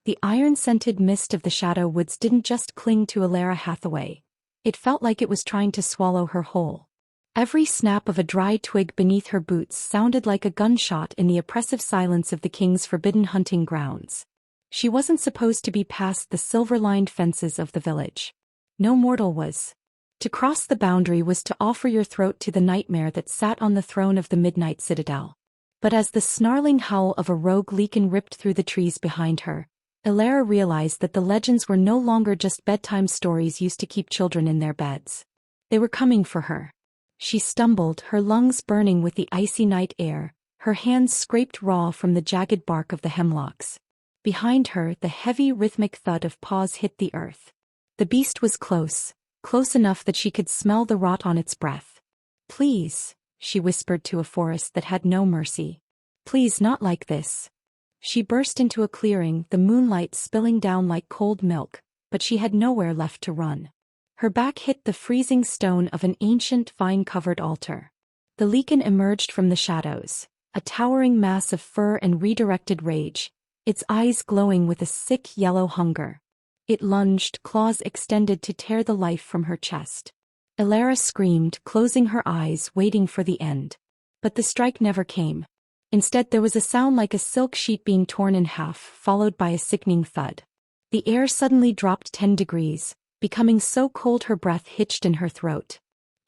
The iron-scented mist of the Shadow Woods didn't just cling to Alara Hathaway. It felt like it was trying to swallow her whole. Every snap of a dry twig beneath her boots sounded like a gunshot in the oppressive silence of the king's forbidden hunting grounds. She wasn't supposed to be past the silver-lined fences of the village. No mortal was. To cross the boundary was to offer your throat to the nightmare that sat on the throne of the Midnight Citadel. But as the snarling howl of a rogue Leakin ripped through the trees behind her, Alara realized that the legends were no longer just bedtime stories used to keep children in their beds. They were coming for her. She stumbled, her lungs burning with the icy night air, her hands scraped raw from the jagged bark of the hemlocks. Behind her, the heavy rhythmic thud of paws hit the earth. The beast was close enough that she could smell the rot on its breath. "Please," she whispered to a forest that had no mercy. "Please, not like this." She burst into a clearing, the moonlight spilling down like cold milk, but she had nowhere left to run. Her back hit the freezing stone of an ancient vine-covered altar. The Leakin emerged from the shadows, a towering mass of fur and redirected rage, its eyes glowing with a sick yellow hunger. It lunged, claws extended to tear the life from her chest. Alara screamed, closing her eyes, waiting for the end. But the strike never came. Instead, there was a sound like a silk sheet being torn in half, followed by a sickening thud. The air suddenly dropped 10 degrees, becoming so cold her breath hitched in her throat.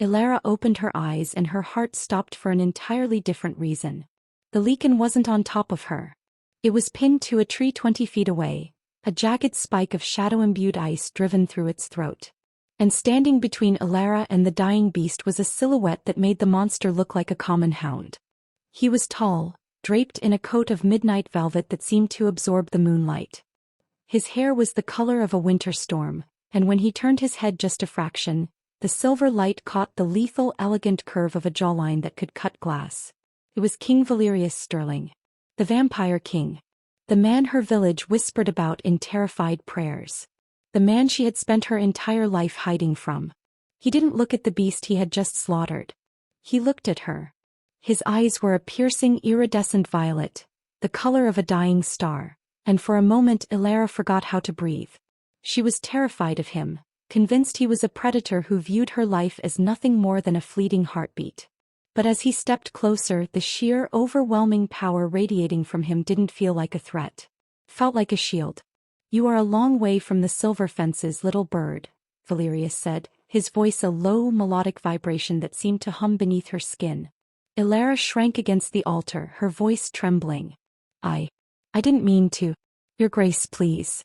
Alara opened her eyes and her heart stopped for an entirely different reason. The Leakin wasn't on top of her. It was pinned to a tree 20 feet away, a jagged spike of shadow-imbued ice driven through its throat. And standing between Alara and the dying beast was a silhouette that made the monster look like a common hound. He was tall, draped in a coat of midnight velvet that seemed to absorb the moonlight. His hair was the color of a winter storm, and when he turned his head just a fraction, the silver light caught the lethal, elegant curve of a jawline that could cut glass. It was King Valerius Sterling. The Vampire King. The man her village whispered about in terrified prayers. The man she had spent her entire life hiding from. He didn't look at the beast he had just slaughtered. He looked at her. His eyes were a piercing iridescent violet, the color of a dying star, and for a moment Alara forgot how to breathe. She was terrified of him, convinced he was a predator who viewed her life as nothing more than a fleeting heartbeat. But as he stepped closer, the sheer, overwhelming power radiating from him didn't feel like a threat. Felt like a shield. "You are a long way from the silver fences, little bird," Valerius said, his voice a low, melodic vibration that seemed to hum beneath her skin. Alara shrank against the altar, her voice trembling. I didn't mean to. Your Grace, please."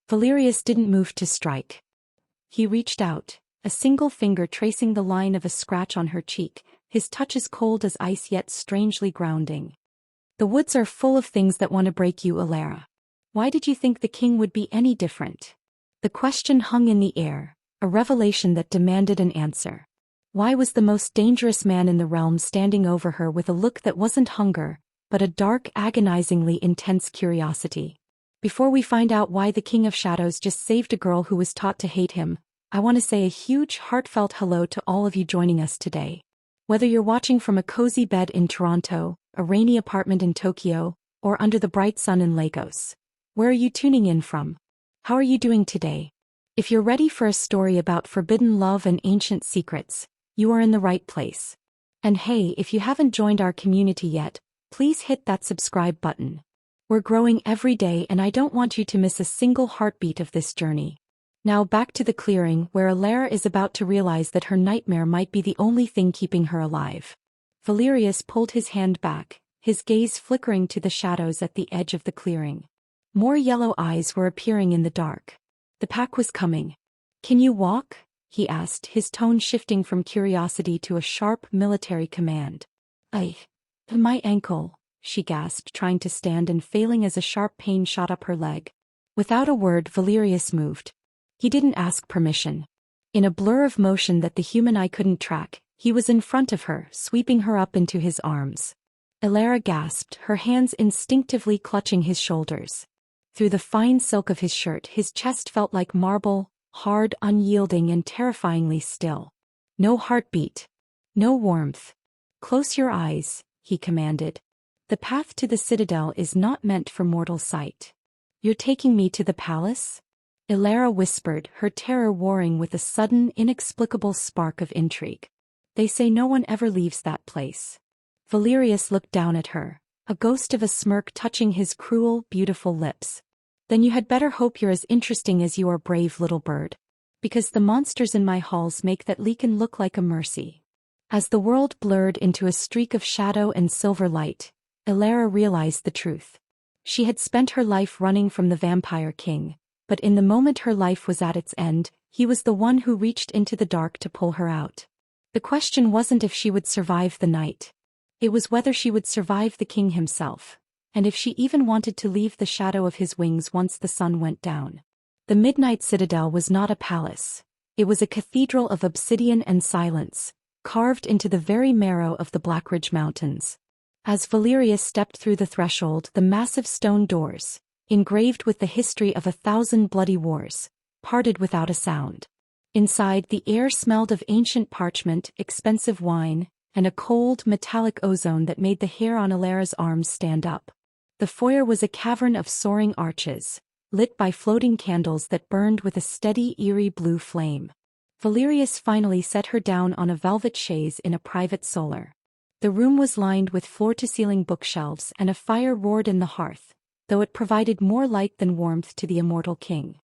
Valerius didn't move to strike. He reached out, a single finger tracing the line of a scratch on her cheek, his touch as cold as ice yet strangely grounding. "The woods are full of things that want to break you, Alara. Why did you think the king would be any different?" The question hung in the air, a revelation that demanded an answer. Why was the most dangerous man in the realm standing over her with a look that wasn't hunger, but a dark, agonizingly intense curiosity? Before we find out why the King of Shadows just saved a girl who was taught to hate him, I want to say a huge, heartfelt hello to all of you joining us today. Whether you're watching from a cozy bed in Toronto, a rainy apartment in Tokyo, or under the bright sun in Lagos, where are you tuning in from? How are you doing today? If you're ready for a story about forbidden love and ancient secrets, you are in the right place. And hey, if you haven't joined our community yet, please hit that subscribe button. We're growing every day and I don't want you to miss a single heartbeat of this journey. Now back to the clearing where Alara is about to realize that her nightmare might be the only thing keeping her alive. Valerius pulled his hand back, his gaze flickering to the shadows at the edge of the clearing. More yellow eyes were appearing in the dark. The pack was coming. "Can you walk?" he asked, his tone shifting from curiosity to a sharp military command. My ankle," she gasped, trying to stand and failing as a sharp pain shot up her leg. Without a word, Valerius moved. He didn't ask permission. In a blur of motion that the human eye couldn't track, he was in front of her, sweeping her up into his arms. Alara gasped, her hands instinctively clutching his shoulders. Through the fine silk of his shirt, his chest felt like marble, hard, unyielding, and terrifyingly still. No heartbeat. No warmth. "Close your eyes," he commanded. "The path to the citadel is not meant for mortal sight. You're taking me to the palace? Ilara whispered, her terror warring with a sudden, inexplicable spark of intrigue. They say no one ever leaves that place. Valerius looked down at her, a ghost of a smirk touching his cruel, beautiful lips. Then you had better hope you're as interesting as you are brave, little bird. Because the monsters in my halls make that leakin look like a mercy. As the world blurred into a streak of shadow and silver light, Ilara realized the truth. She had spent her life running from the vampire king, but in the moment her life was at its end, he was the one who reached into the dark to pull her out. The question wasn't if she would survive the night. It was whether she would survive the king himself, and if she even wanted to leave the shadow of his wings once the sun went down. The Midnight Citadel was not a palace. It was a cathedral of obsidian and silence, carved into the very marrow of the Blackridge Mountains. As Valerius stepped through the threshold, the massive stone doors, engraved with the history of 1,000 bloody wars, parted without a sound. Inside, the air smelled of ancient parchment, expensive wine, and a cold, metallic ozone that made the hair on Ilara's arms stand up. The foyer was a cavern of soaring arches, lit by floating candles that burned with a steady, eerie blue flame. Valerius finally set her down on a velvet chaise in a private solar. The room was lined with floor-to-ceiling bookshelves, and a fire roared in the hearth, though it provided more light than warmth to the immortal king.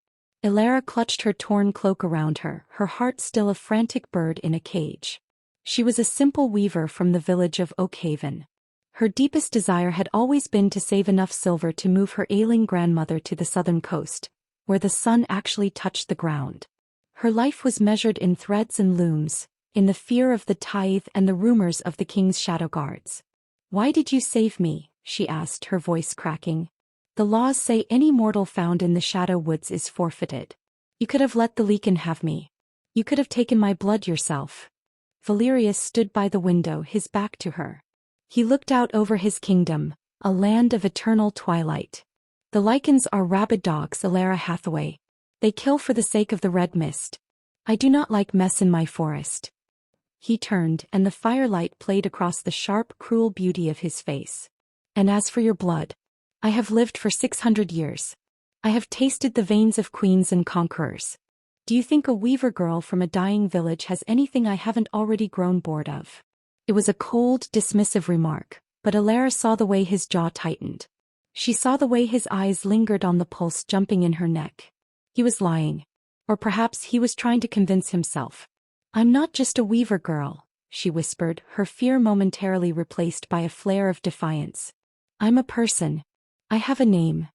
Ilara clutched her torn cloak around her, her heart still a frantic bird in a cage. She was a simple weaver from the village of Oakhaven. Her deepest desire had always been to save enough silver to move her ailing grandmother to the southern coast, where the sun actually touched the ground. Her life was measured in threads and looms, in the fear of the tithe and the rumors of the king's shadow guards. "Why did you save me?" she asked, her voice cracking. "The laws say any mortal found in the Shadow Woods is forfeited. You could have let the Leakin have me. You could have taken my blood yourself." Valerius stood by the window, his back to her. He looked out over his kingdom, a land of eternal twilight. "The Lycans are rabid dogs, Ilara Hathaway. They kill for the sake of the red mist. I do not like mess in my forest." He turned, and the firelight played across the sharp, cruel beauty of his face. "And as for your blood, I have lived for 600 years. I have tasted the veins of queens and conquerors. Do you think a weaver girl from a dying village has anything I haven't already grown bored of?" It was a cold, dismissive remark, but Ilara saw the way his jaw tightened. She saw the way his eyes lingered on the pulse jumping in her neck. He was lying. Or perhaps he was trying to convince himself. "I'm not just a weaver girl," she whispered, her fear momentarily replaced by a flare of defiance. "I'm a person. I have a name."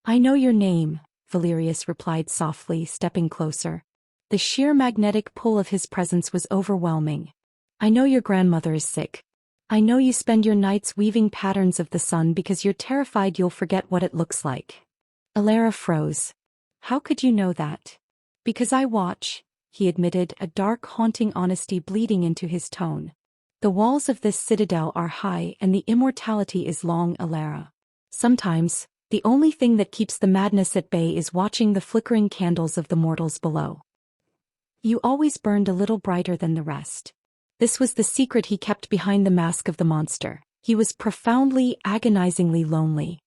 "I know your name," Valerius replied softly, stepping closer. The sheer magnetic pull of his presence was overwhelming. "I know your grandmother is sick. I know you spend your nights weaving patterns of the sun because you're terrified you'll forget what it looks like." Ilara froze. "How could you know that?" "Because I watch," he admitted, a dark, haunting honesty bleeding into his tone. "The walls of this citadel are high and the immortality is long, Ilara. Sometimes, the only thing that keeps the madness at bay is watching the flickering candles of the mortals below. You always burned a little brighter than the rest." This was the secret he kept behind the mask of the monster. He was profoundly, agonizingly lonely.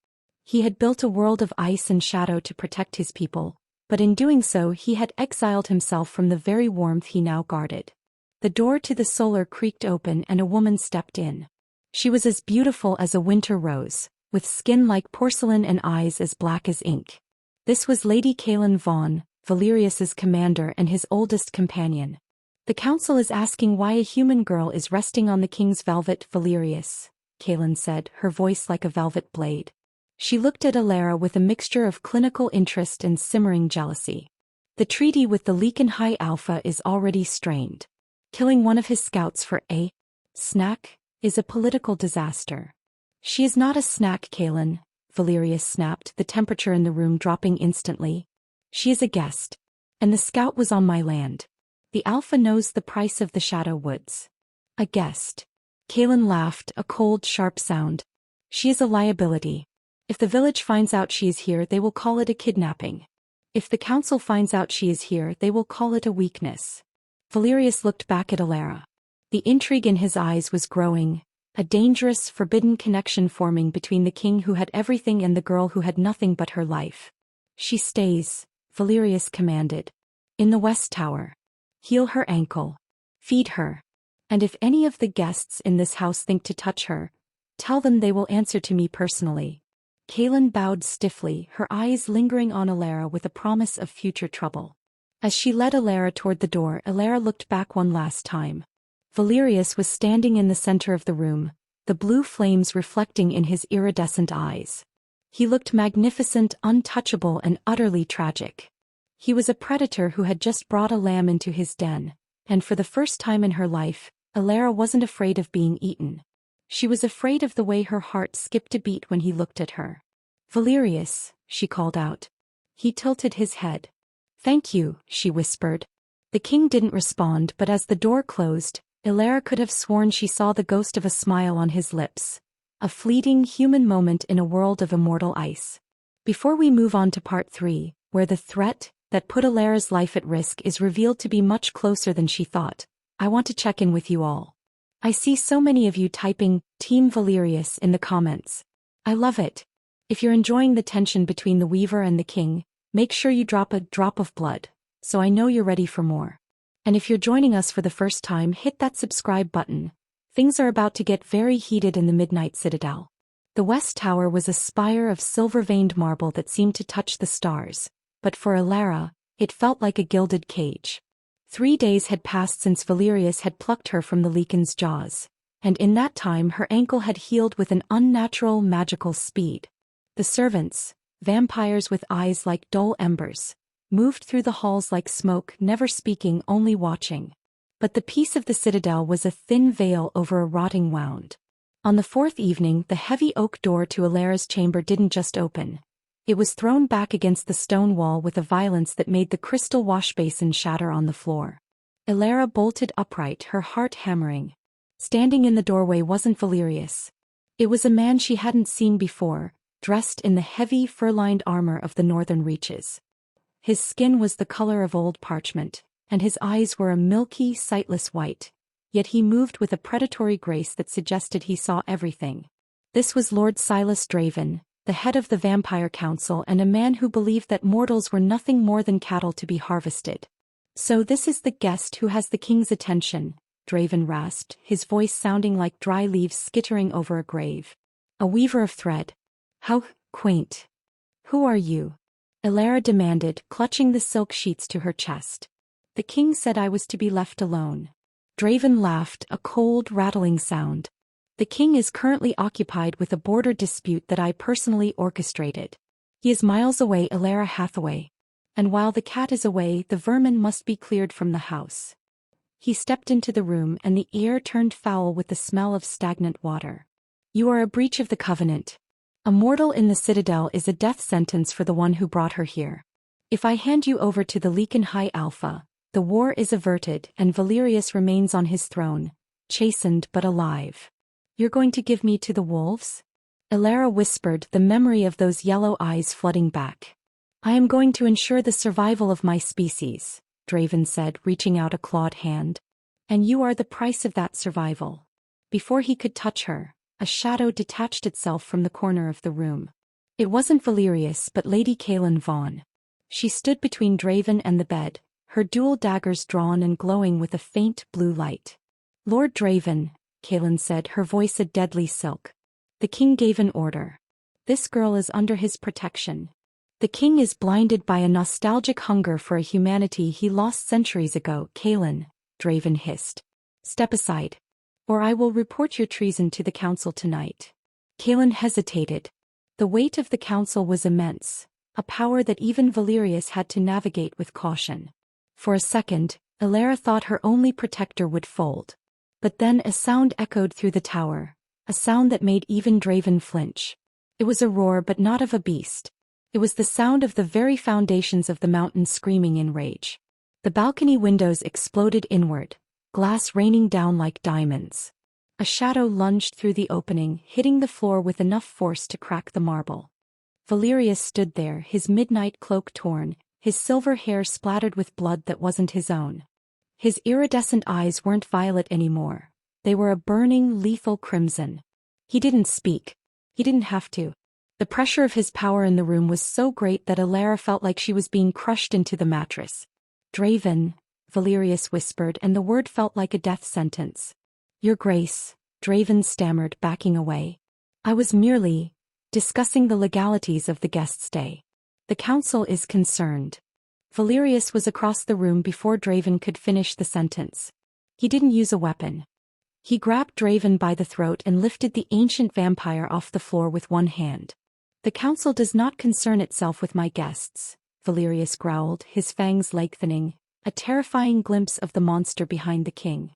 He had built a world of ice and shadow to protect his people, but in doing so he had exiled himself from the very warmth he now guarded. The door to the solar creaked open and a woman stepped in. She was as beautiful as a winter rose, with skin like porcelain and eyes as black as ink. This was Lady Kaelin Vaughn, Valerius's commander and his oldest companion. "The council is asking why a human girl is resting on the king's velvet, Valerius," Kaelin said, her voice like a velvet blade. She looked at Ilara with a mixture of clinical interest and simmering jealousy. "The treaty with the Leakin High Alpha is already strained. Killing one of his scouts for a snack is a political disaster." "She is not a snack, Kaelin," Valerius snapped, the temperature in the room dropping instantly. "She is a guest. And the scout was on my land. The Alpha knows the price of the Shadow Woods." "A guest." Kaelin laughed, a cold, sharp sound. "She is a liability. If the village finds out she is here, they will call it a kidnapping. If the council finds out she is here, they will call it a weakness." Valerius looked back at Ilara. The intrigue in his eyes was growing, a dangerous, forbidden connection forming between the king who had everything and the girl who had nothing but her life. She stays, Valerius commanded. In the West Tower. Heal her ankle. Feed her. And if any of the guests in this house think to touch her, tell them they will answer to me personally. Kaelin bowed stiffly, her eyes lingering on Alara with a promise of future trouble. As she led Alara toward the door, Alara looked back one last time. Valerius was standing in the center of the room, the blue flames reflecting in his iridescent eyes. He looked magnificent, untouchable, and utterly tragic. He was a predator who had just brought a lamb into his den, and for the first time in her life, Alara wasn't afraid of being eaten. She was afraid of the way her heart skipped a beat when he looked at her. "Valerius," she called out. He tilted his head. "Thank you," she whispered. The king didn't respond, but as the door closed, Alara could have sworn she saw the ghost of a smile on his lips. A fleeting human moment in a world of immortal ice. Before we move on to part 3, where the threat that put Alara's life at risk is revealed to be much closer than she thought, I want to check in with you all. I see so many of you typing Team Valerius in the comments. I love it. If you're enjoying the tension between the Weaver and the King, make sure you drop a drop of blood, so I know you're ready for more. And if you're joining us for the first time, hit that subscribe button. Things are about to get very heated in the Midnight Citadel. The West Tower was a spire of silver-veined marble that seemed to touch the stars, but for Alara, it felt like a gilded cage. 3 days had passed since Valerius had plucked her from the Leakin's jaws, and in that time her ankle had healed with an unnatural magical speed. The servants, vampires with eyes like dull embers, moved through the halls like smoke, never speaking, only watching. But the peace of the citadel was a thin veil over a rotting wound. On the 4th evening, the heavy oak door to Alara's chamber didn't just open. It was thrown back against the stone wall with a violence that made the crystal washbasin shatter on the floor. Alara bolted upright, her heart hammering. Standing in the doorway wasn't Valerius. It was a man she hadn't seen before, dressed in the heavy fur-lined armor of the northern reaches. His skin was the color of old parchment, and his eyes were a milky, sightless white, yet he moved with a predatory grace that suggested he saw everything. This was Lord Silas Draven, the head of the Vampire Council and a man who believed that mortals were nothing more than cattle to be harvested. "So this is the guest who has the king's attention," Draven rasped, his voice sounding like dry leaves skittering over a grave. "A weaver of thread. How quaint. Who are you?" Alara demanded, clutching the silk sheets to her chest. "The king said I was to be left alone." Draven laughed, a cold, rattling sound. "The king is currently occupied with a border dispute that I personally orchestrated. He is miles away, Alara Hathaway. And while the cat is away, the vermin must be cleared from the house." He stepped into the room and the air turned foul with the smell of stagnant water. "You are a breach of the covenant. A mortal in the citadel is a death sentence for the one who brought her here. If I hand you over to the Leakin High Alpha, the war is averted and Valerius remains on his throne, chastened but alive. You're going to give me to the wolves?" Alara whispered, the memory of those yellow eyes flooding back. "I am going to ensure the survival of my species," Draven said, reaching out a clawed hand. "And you are the price of that survival." Before he could touch her, a shadow detached itself from the corner of the room. It wasn't Valerius but Lady Kaelin Vaughn. She stood between Draven and the bed, her dual daggers drawn and glowing with a faint blue light. "Lord Draven," Kaelin said, her voice a deadly silk. "The king gave an order. This girl is under his protection. The king is blinded by a nostalgic hunger for a humanity he lost centuries ago." "Kaelin," Draven hissed. "Step aside. Or I will report your treason to the council tonight." Kaelin hesitated. The weight of the council was immense, a power that even Valerius had to navigate with caution. For a second, Alara thought her only protector would fold. But then a sound echoed through the tower, a sound that made even Draven flinch. It was a roar but not of a beast. It was the sound of the very foundations of the mountain screaming in rage. The balcony windows exploded inward, glass raining down like diamonds. A shadow lunged through the opening, hitting the floor with enough force to crack the marble. Valerius stood there, his midnight cloak torn, his silver hair splattered with blood that wasn't his own. His iridescent eyes weren't violet anymore. They were a burning, lethal crimson. He didn't speak. He didn't have to. The pressure of his power in the room was so great that Alara felt like she was being crushed into the mattress. Draven, Valerius whispered, and the word felt like a death sentence. Your Grace, Draven stammered, backing away. I was merely discussing the legalities of the guest's stay. The council is concerned. Valerius was across the room before Draven could finish the sentence. He didn't use a weapon. He grabbed Draven by the throat and lifted the ancient vampire off the floor with one hand. The council does not concern itself with my guests, Valerius growled, his fangs lengthening, a terrifying glimpse of the monster behind the king.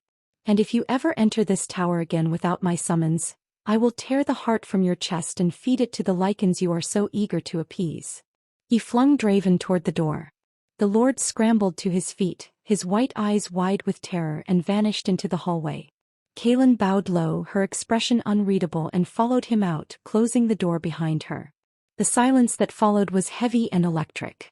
And if you ever enter this tower again without my summons, I will tear the heart from your chest and feed it to the lichens you are so eager to appease. He flung Draven toward the door. The lord scrambled to his feet, his white eyes wide with terror, and vanished into the hallway. Kaelin bowed low, her expression unreadable, and followed him out, closing the door behind her. The silence that followed was heavy and electric.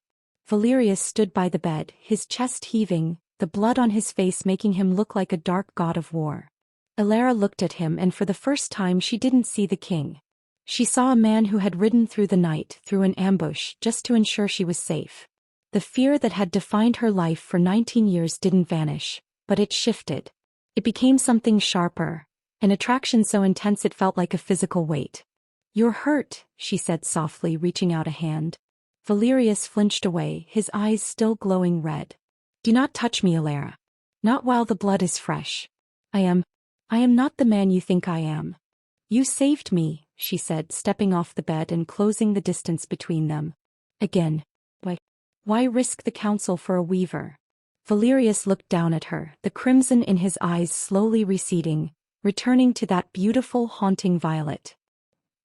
Valerius stood by the bed, his chest heaving, the blood on his face making him look like a dark god of war. Alara looked at him, and for the first time she didn't see the king. She saw a man who had ridden through the night, through an ambush, just to ensure she was safe. The fear that had defined her life for 19 years didn't vanish, but it shifted. It became something sharper, an attraction so intense it felt like a physical weight. You're hurt, she said softly, reaching out a hand. Valerius flinched away, his eyes still glowing red. Do not touch me, Alara. Not while the blood is fresh. I am not the man you think I am. You saved me, she said, stepping off the bed and closing the distance between them. Again. Why risk the council for a weaver? Valerius looked down at her, the crimson in his eyes slowly receding, returning to that beautiful, haunting violet.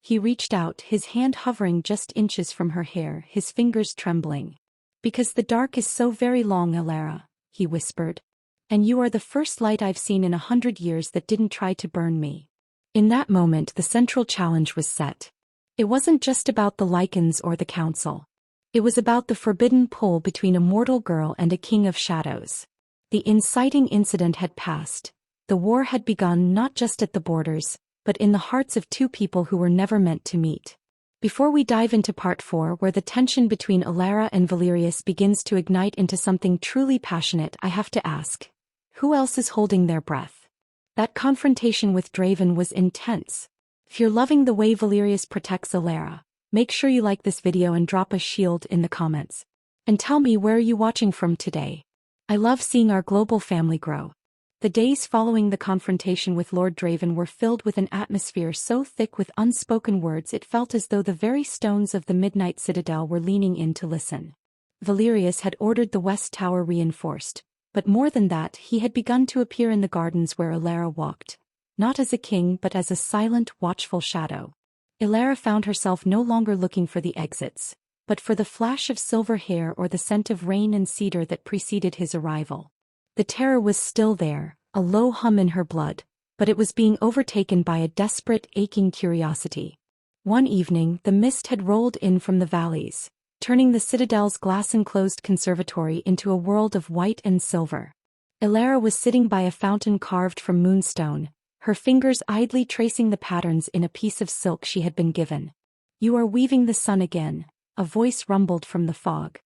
He reached out, his hand hovering just inches from her hair, his fingers trembling. Because the dark is so very long, Alara, he whispered. And you are the first light I've seen in 100 years that didn't try to burn me. In that moment the central challenge was set. It wasn't just about the lichens or the council. It was about the forbidden pull between a mortal girl and a king of shadows. The inciting incident had passed. The war had begun not just at the borders, but in the hearts of two people who were never meant to meet. Before we dive into part 4, where the tension between Alara and Valerius begins to ignite into something truly passionate, I have to ask, who else is holding their breath? That confrontation with Draven was intense. If you're loving the way Valerius protects Alara, make sure you like this video and drop a shield in the comments. And tell me, where are you watching from today? I love seeing our global family grow. The days following the confrontation with Lord Draven were filled with an atmosphere so thick with unspoken words it felt as though the very stones of the Midnight Citadel were leaning in to listen. Valerius had ordered the West Tower reinforced, but more than that, he had begun to appear in the gardens where Alara walked, not as a king but as a silent, watchful shadow. Alara found herself no longer looking for the exits, but for the flash of silver hair or the scent of rain and cedar that preceded his arrival. The terror was still there, a low hum in her blood, but it was being overtaken by a desperate, aching curiosity. One evening, the mist had rolled in from the valleys, turning the citadel's glass-enclosed conservatory into a world of white and silver. Alara was sitting by a fountain carved from moonstone, her fingers idly tracing the patterns in a piece of silk she had been given. You are weaving the sun again, a voice rumbled from the fog.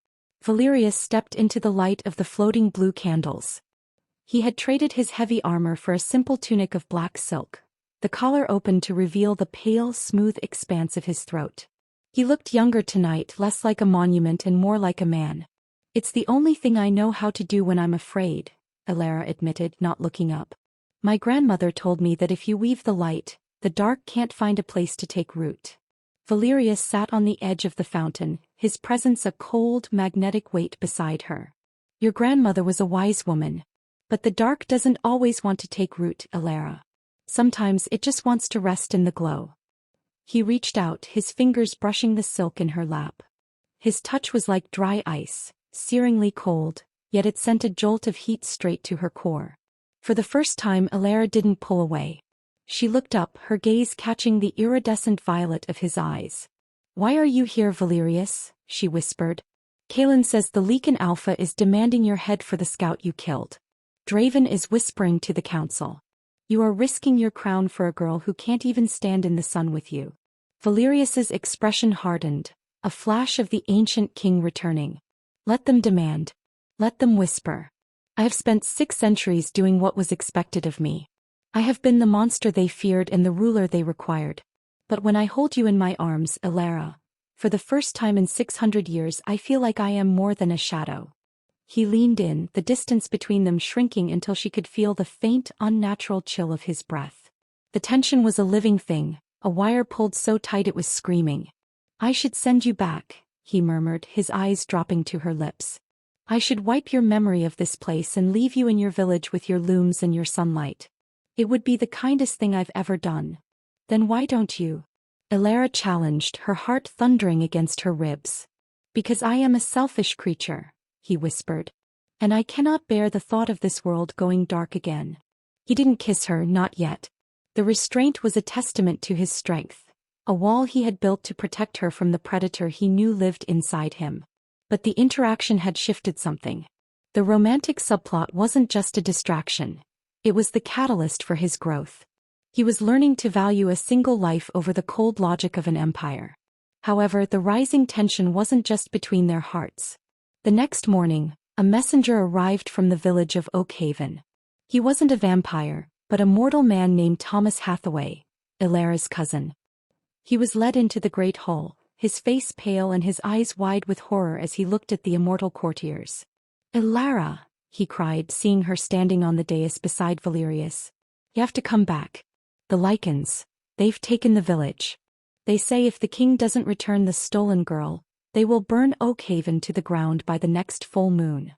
Valerius stepped into the light of the floating blue candles. He had traded his heavy armor for a simple tunic of black silk, the collar open to reveal the pale, smooth expanse of his throat. He looked younger tonight, less like a monument and more like a man. It's the only thing I know how to do when I'm afraid, Alara admitted, not looking up. My grandmother told me that if you weave the light, the dark can't find a place to take root. Valerius sat on the edge of the fountain, his presence a cold, magnetic weight beside her. Your grandmother was a wise woman. But the dark doesn't always want to take root, Alara. Sometimes it just wants to rest in the glow. He reached out, his fingers brushing the silk in her lap. His touch was like dry ice, searingly cold, yet it sent a jolt of heat straight to her core. For the first time, Alara didn't pull away. She looked up, her gaze catching the iridescent violet of his eyes. Why are you here, Valerius? She whispered. Kaelin says the Leakin Alpha is demanding your head for the scout you killed. Draven is whispering to the council. You are risking your crown for a girl who can't even stand in the sun with you. Valerius's expression hardened, a flash of the ancient king returning. Let them demand. Let them whisper. I have spent 6 centuries doing what was expected of me. I have been the monster they feared and the ruler they required. But when I hold you in my arms, Elara, for the first time in 600 years I feel like I am more than a shadow. He leaned in, the distance between them shrinking until she could feel the faint, unnatural chill of his breath. The tension was a living thing, a wire pulled so tight it was screaming. I should send you back, he murmured, his eyes dropping to her lips. I should wipe your memory of this place and leave you in your village with your looms and your sunlight. It would be the kindest thing I've ever done. Then why don't you? Elara challenged, her heart thundering against her ribs. Because I am a selfish creature, he whispered. And I cannot bear the thought of this world going dark again. He didn't kiss her, not yet. The restraint was a testament to his strength, a wall he had built to protect her from the predator he knew lived inside him. But the interaction had shifted something. The romantic subplot wasn't just a distraction. It was the catalyst for his growth. He was learning to value a single life over the cold logic of an empire. However, the rising tension wasn't just between their hearts. The next morning, a messenger arrived from the village of Oakhaven. He wasn't a vampire, but a mortal man named Thomas Hathaway, Elara's cousin. He was led into the great hall, his face pale and his eyes wide with horror as he looked at the immortal courtiers. Elara, he cried, seeing her standing on the dais beside Valerius. You have to come back. The Lycans, they've taken the village. They say if the king doesn't return the stolen girl, they will burn Oakhaven to the ground by the next full moon.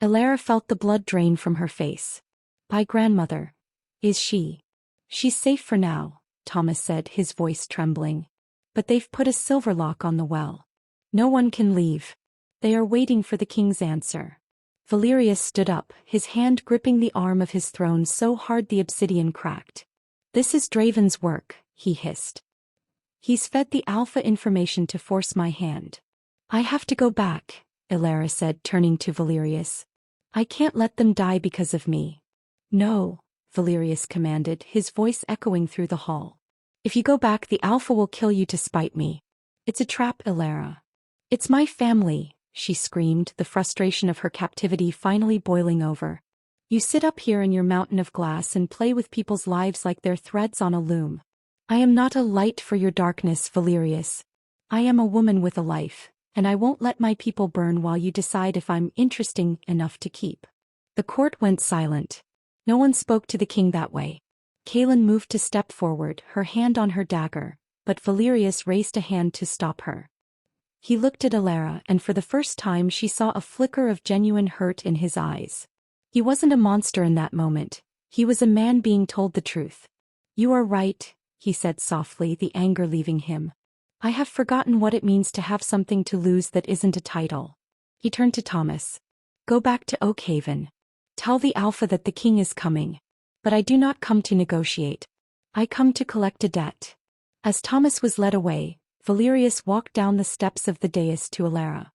Elara felt the blood drain from her face. My grandmother. Is she? She's safe for now, Thomas said, his voice trembling. But they've put a silver lock on the well. No one can leave. They are waiting for the king's answer. Valerius stood up, his hand gripping the arm of his throne so hard the obsidian cracked. This is Draven's work, he hissed. He's fed the Alpha information to force my hand. I have to go back, Elara said, turning to Valerius. I can't let them die because of me. No, Valerius commanded, his voice echoing through the hall. If you go back, the Alpha will kill you to spite me. It's a trap, Elara. It's my family, she screamed, the frustration of her captivity finally boiling over. You sit up here in your mountain of glass and play with people's lives like they're threads on a loom. I am not a light for your darkness, Valerius. I am a woman with a life, and I won't let my people burn while you decide if I'm interesting enough to keep. The court went silent. No one spoke to the king that way. Kaelin moved to step forward, her hand on her dagger, but Valerius raised a hand to stop her. He looked at Elara, and for the first time she saw a flicker of genuine hurt in his eyes. He wasn't a monster in that moment. He was a man being told the truth. You are right, he said softly, the anger leaving him. I have forgotten what it means to have something to lose that isn't a title. He turned to Thomas. Go back to Oakhaven. Tell the Alpha that the king is coming. But I do not come to negotiate. I come to collect a debt. As Thomas was led away, Valerius walked down the steps of the dais to Elara.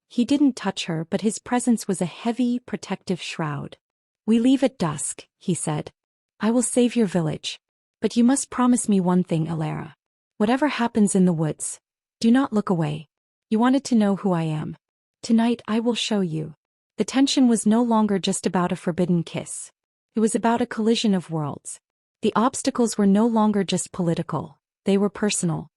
He didn't touch her, but his presence was a heavy, protective shroud. We leave at dusk, he said. I will save your village. But you must promise me one thing, Elara. Whatever happens in the woods, do not look away. You wanted to know who I am. Tonight I will show you. The tension was no longer just about a forbidden kiss. It was about a collision of worlds. The obstacles were no longer just political, they were personal.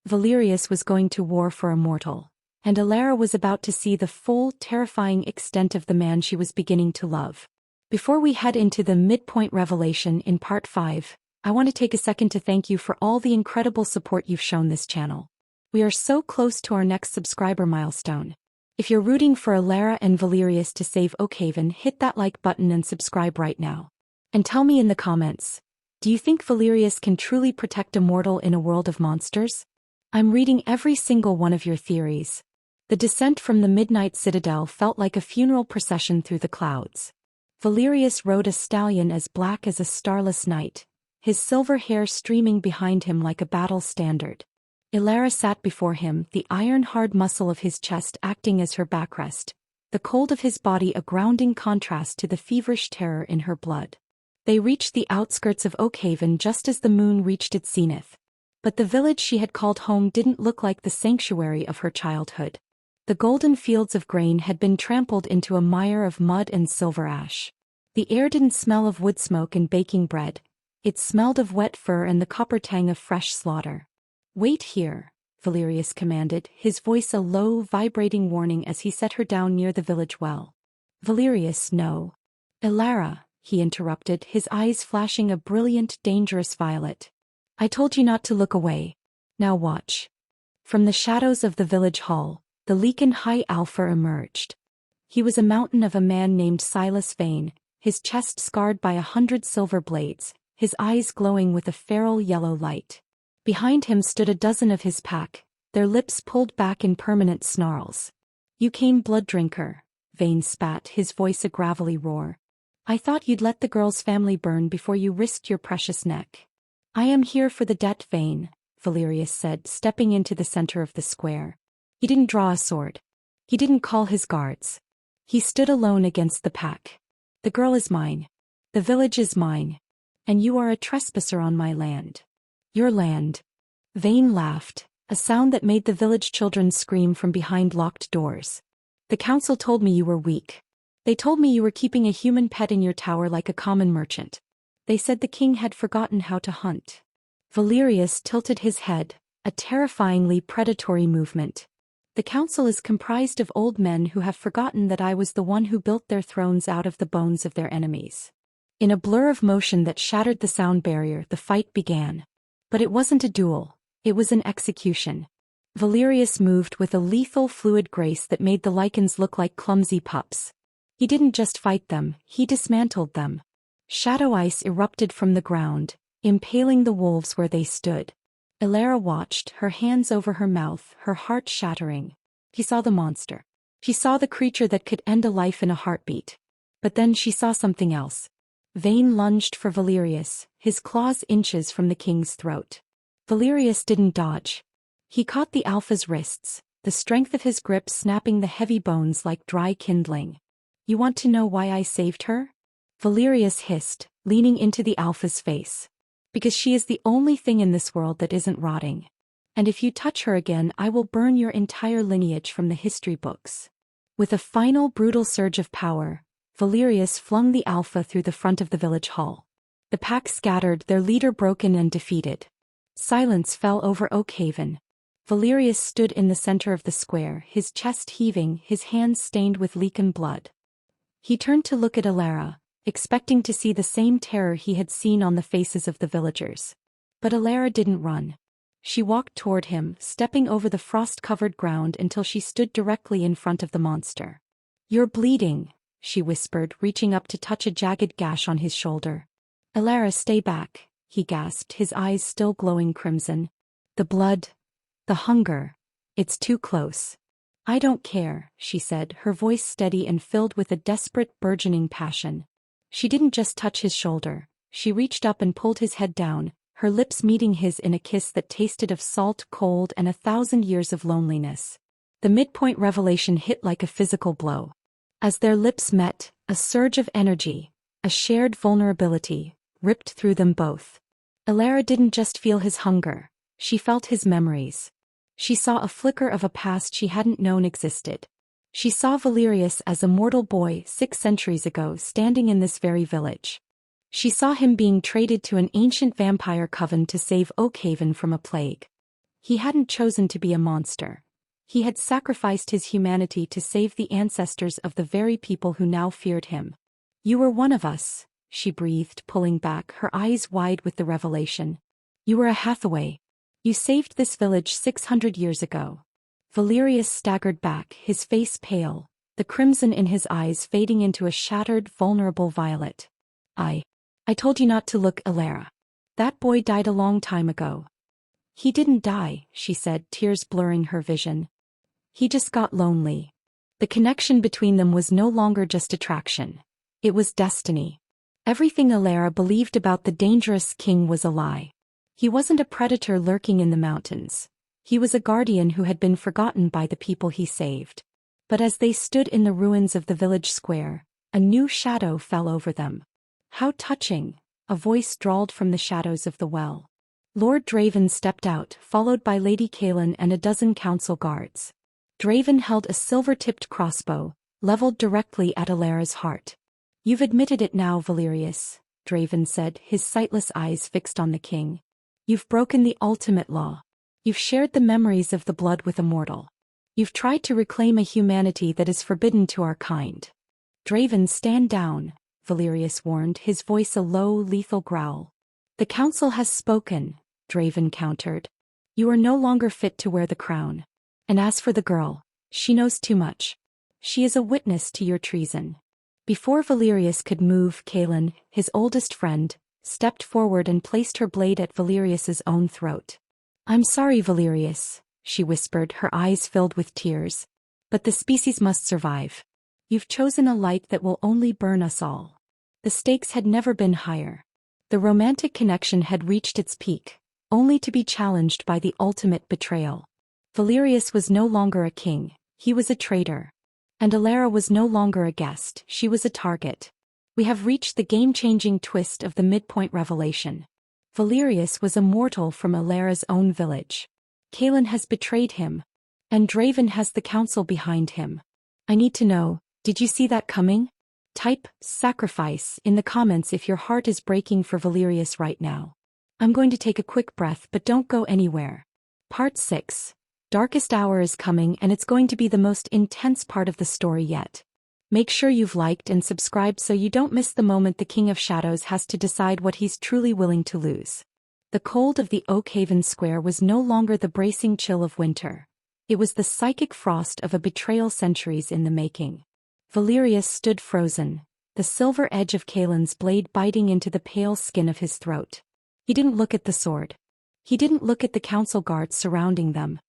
Valerius was going to war for a mortal, and Elara was about to see the full, terrifying extent of the man she was beginning to love. Before we head into the midpoint revelation in Part 5, I want to take a second to thank you for all the incredible support you've shown this channel. We are so close to our next subscriber milestone. If you're rooting for Elara and Valerius to save Oakhaven, hit that like button and subscribe right now. And tell me in the comments, do you think Valerius can truly protect a mortal in a world of monsters? I'm reading every single one of your theories. The descent from the Midnight Citadel felt like a funeral procession through the clouds. Valerius rode a stallion as black as a starless night, his silver hair streaming behind him like a battle standard. Elara sat before him, the iron-hard muscle of his chest acting as her backrest, the cold of his body a grounding contrast to the feverish terror in her blood. They reached the outskirts of Oakhaven just as the moon reached its zenith. But the village she had called home didn't look like the sanctuary of her childhood. The golden fields of grain had been trampled into a mire of mud and silver ash. The air didn't smell of wood smoke and baking bread. It smelled of wet fur and the copper tang of fresh slaughter. "Wait here," Valerius commanded, his voice a low, vibrating warning as he set her down near the village well. "Valerius, no." "Elara," he interrupted, his eyes flashing a brilliant, dangerous violet. "I told you not to look away. Now watch." From the shadows of the village hall, the Leakin High Alpha emerged. He was a mountain of a man named Silas Vane, his chest scarred by 100 silver blades, his eyes glowing with a feral yellow light. Behind him stood a dozen of his pack, their lips pulled back in permanent snarls. "You came, blood drinker," Vane spat, his voice a gravelly roar. "I thought you'd let the girl's family burn before you risked your precious neck." "I am here for the debt, Vane," Valerius said, stepping into the center of the square. He didn't draw a sword. He didn't call his guards. He stood alone against the pack. "The girl is mine. The village is mine. And you are a trespasser on my land." "Your land." Vane laughed, a sound that made the village children scream from behind locked doors. "The council told me you were weak. They told me you were keeping a human pet in your tower like a common merchant. They said the king had forgotten how to hunt." Valerius tilted his head, a terrifyingly predatory movement. "The council is comprised of old men who have forgotten that I was the one who built their thrones out of the bones of their enemies." In a blur of motion that shattered the sound barrier, the fight began. But it wasn't a duel, it was an execution. Valerius moved with a lethal fluid grace that made the lichens look like clumsy pups. He didn't just fight them, he dismantled them. Shadow ice erupted from the ground, impaling the wolves where they stood. Elara watched, her hands over her mouth, her heart shattering. She saw the monster. She saw the creature that could end a life in a heartbeat. But then she saw something else. Vane lunged for Valerius, his claws inches from the king's throat. Valerius didn't dodge. He caught the alpha's wrists, the strength of his grip snapping the heavy bones like dry kindling. "You want to know why I saved her?" Valerius hissed, leaning into the alpha's face. "Because she is the only thing in this world that isn't rotting. And if you touch her again, I will burn your entire lineage from the history books." With a final brutal surge of power, Valerius flung the alpha through the front of the village hall. The pack scattered, their leader broken and defeated. Silence fell over Oakhaven. Valerius stood in the center of the square, his chest heaving, his hands stained with Leakin blood. He turned to look at Elara, expecting to see the same terror he had seen on the faces of the villagers. But Elara didn't run. She walked toward him, stepping over the frost-covered ground until she stood directly in front of the monster. "You're bleeding," she whispered, reaching up to touch a jagged gash on his shoulder. "Elara, stay back," he gasped, his eyes still glowing crimson. "The blood, the hunger, it's too close." "I don't care," she said, her voice steady and filled with a desperate, burgeoning passion. She didn't just touch his shoulder. She reached up and pulled his head down, her lips meeting his in a kiss that tasted of salt, cold, and 1,000 years of loneliness. The midpoint revelation hit like a physical blow. As their lips met, a surge of energy, a shared vulnerability, ripped through them both. Elara didn't just feel his hunger, she felt his memories. She saw a flicker of a past she hadn't known existed. She saw Valerius as a mortal boy 6 centuries ago standing in this very village. She saw him being traded to an ancient vampire coven to save Oakhaven from a plague. He hadn't chosen to be a monster. He had sacrificed his humanity to save the ancestors of the very people who now feared him. "You were one of us," she breathed, pulling back, her eyes wide with the revelation. "You were a Hathaway. You saved this village 600 years ago." Valerius staggered back, his face pale, the crimson in his eyes fading into a shattered, vulnerable violet. I told you not to look, Elara. That boy died a long time ago." "He didn't die," she said, tears blurring her vision. "He just got lonely." The connection between them was no longer just attraction. It was destiny. Everything Elara believed about the dangerous king was a lie. He wasn't a predator lurking in the mountains. He was a guardian who had been forgotten by the people he saved. But as they stood in the ruins of the village square, a new shadow fell over them. "How touching," a voice drawled from the shadows of the well. Lord Draven stepped out, followed by Lady Kaelin and a dozen council guards. Draven held a silver-tipped crossbow, leveled directly at Alara's heart. "You've admitted it now, Valerius," Draven said, his sightless eyes fixed on the king. "You've broken the ultimate law. You've shared the memories of the blood with a mortal. You've tried to reclaim a humanity that is forbidden to our kind." "Draven, stand down," Valerius warned, his voice a low, lethal growl. "The council has spoken," Draven countered. "You are no longer fit to wear the crown. And as for the girl, she knows too much. She is a witness to your treason." Before Valerius could move, Kaelin, his oldest friend, stepped forward and placed her blade at Valerius's own throat. "I'm sorry, Valerius," she whispered, her eyes filled with tears. "But the species must survive. You've chosen a light that will only burn us all." The stakes had never been higher. The romantic connection had reached its peak, only to be challenged by the ultimate betrayal. Valerius was no longer a king, he was a traitor. And Alara was no longer a guest, she was a target. We have reached the game-changing twist of the midpoint revelation. Valerius was a mortal from Alara's own village. Kaelin has betrayed him. And Draven has the council behind him. I need to know, did you see that coming? Type sacrifice in the comments if your heart is breaking for Valerius right now. I'm going to take a quick breath, but don't go anywhere. Part 6. Darkest Hour is coming, and it's going to be the most intense part of the story yet. Make sure you've liked and subscribed so you don't miss the moment the King of Shadows has to decide what he's truly willing to lose. The cold of the Oakhaven Square was no longer the bracing chill of winter. It was the psychic frost of a betrayal centuries in the making. Valerius stood frozen, the silver edge of Kaelin's blade biting into the pale skin of his throat. He didn't look at the sword. He didn't look at the council guards surrounding them.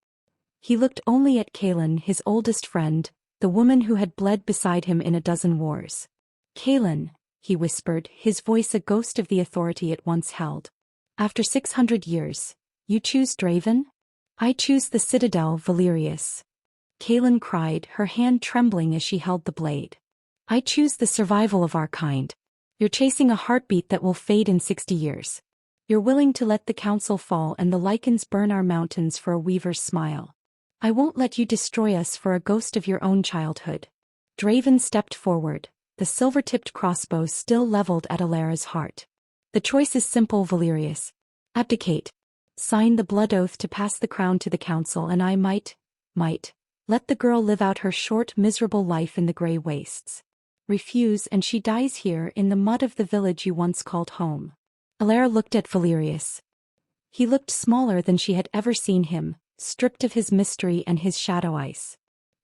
He looked only at Kaelin, his oldest friend, the woman who had bled beside him in a dozen wars. "Kaelin," he whispered, his voice a ghost of the authority it once held. "After 600 years, you choose Draven?" "I choose the Citadel, Valerius," Kaelin cried, her hand trembling as she held the blade. "I choose the survival of our kind. You're chasing a heartbeat that will fade in 60 years. You're willing to let the council fall and the lichens burn our mountains for a weaver's smile. I won't let you destroy us for a ghost of your own childhood." Draven stepped forward, the silver-tipped crossbow still leveled at Alara's heart. "The choice is simple, Valerius. Abdicate. Sign the blood oath to pass the crown to the council, and I might let the girl live out her short, miserable life in the grey wastes. Refuse and she dies here in the mud of the village you once called home." Alara looked at Valerius. He looked smaller than she had ever seen him, stripped of his mystery and his shadow ice.